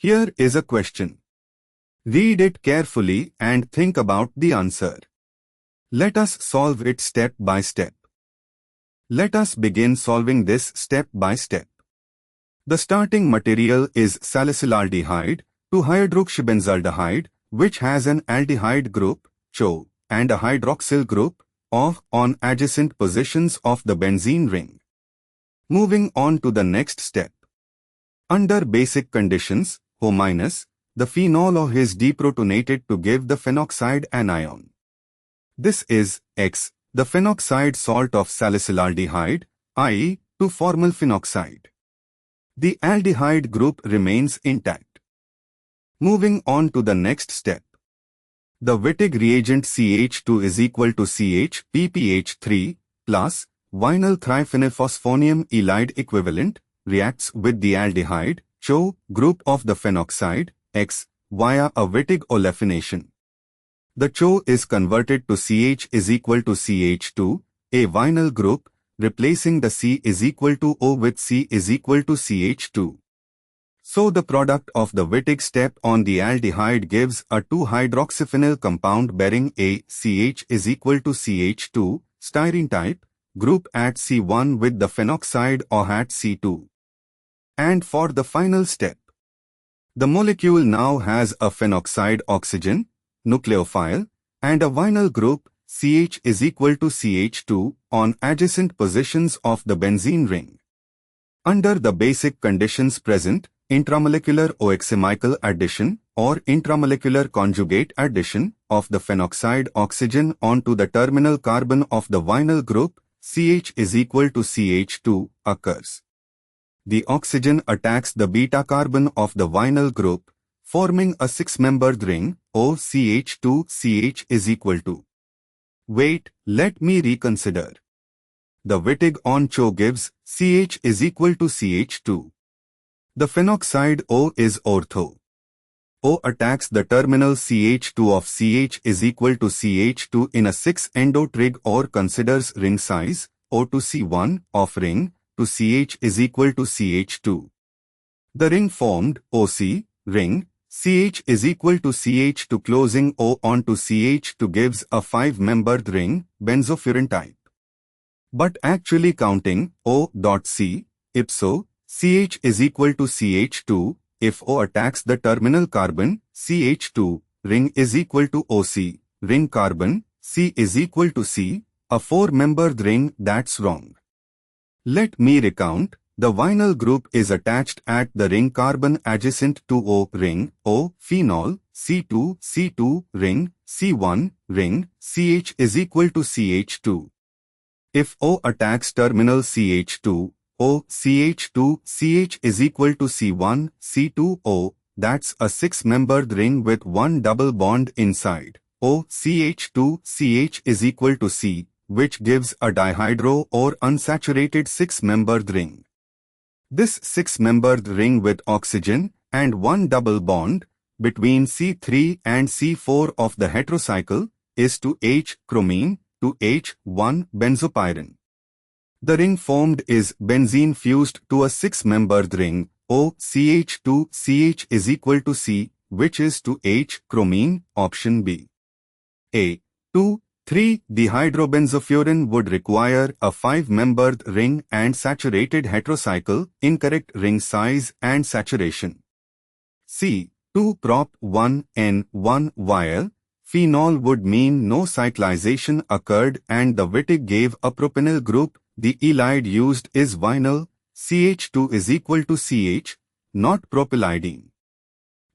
Here is a question. Read it carefully and think about the answer. Let us solve it step by step. Let us begin solving this step by step. The starting material is salicylaldehyde, 2-hydroxybenzaldehyde, which has an aldehyde group, ChO, and a hydroxyl group, OH, on adjacent positions of the benzene ring. Moving on to the next step. Under basic conditions, O-, the phenol OH is deprotonated to give the phenoxide anion. This is X, the phenoxide salt of salicylaldehyde, i.e., 2-formyl phenoxide. The aldehyde group remains intact. Moving on to the next step. The Wittig reagent CH2 is equal to CH PPH3 plus vinyl triphenylphosphonium ylide equivalent reacts with the aldehyde ChO group of the phenoxide X via a Wittig olefination. The ChO is converted to CH is equal to CH2, a vinyl group, replacing the C is equal to O with C is equal to CH2. So the product of the Wittig step on the aldehyde gives a 2-hydroxyphenyl compound bearing a CH is equal to CH2 styrene type group at C1 with the phenoxide OH at C2. And for the final step, the molecule now has a phenoxide oxygen, nucleophile, and a vinyl group CH is equal to CH2 on adjacent positions of the benzene ring. Under the basic conditions present, intramolecular oxychemical addition or intramolecular conjugate addition of the phenoxide oxygen onto the terminal carbon of the vinyl group CH is equal to CH2 occurs. The oxygen attacks the beta carbon of the vinyl group, forming a 6-membered ring, OCH2CH is equal to. Wait, let me reconsider. The Wittig on ChO gives CH is equal to CH2. The phenoxide O is ortho. O attacks the terminal CH2 of CH is equal to CH2 in a 6-endo trig or considers ring size, O to C1 of ring, to CH is equal to CH2. The ring formed, OC, ring, CH is equal to CH2 closing O onto CH2 gives a 5-membered ring, benzofuran type. But actually counting O.C, ipso, CH is equal to CH2, if O attacks the terminal carbon, CH2, ring is equal to OC, ring carbon, C is equal to C, a 4-membered ring, that's wrong. Let me recount, the vinyl group is attached at the ring carbon adjacent to O ring, O, phenol, C2, C2, ring, C1, ring, CH is equal to CH2. If O attacks terminal CH2, O, CH2, CH is equal to C1, C2, O, that's a 6-membered ring with 1 double bond inside. O, CH2, CH is equal to C, which gives a dihydro or unsaturated 6-membered ring. This 6-membered ring with oxygen and 1 double bond between C3 and C4 of the heterocycle is to H-chromine to H1 benzopyrin. The ring formed is benzene fused to a 6-membered ring, OCH2CH is equal to C, which is to H-chromine, option B. A. 2. 3-dihydrobenzofuran would require a 5-membered ring and saturated heterocycle, incorrect ring size and saturation. C. 2-prop-1-N-1-Vial, phenol would mean no cyclization occurred and the Wittig gave a propenyl group, the ylide used is vinyl, CH2 is equal to CH, not propylidene.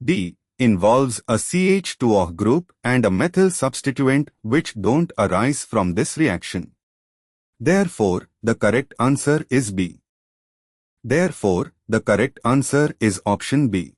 D. Involves a CH2OH group and a methyl substituent which don't arise from this reaction. Therefore, the correct answer is B. Therefore, the correct answer is option B.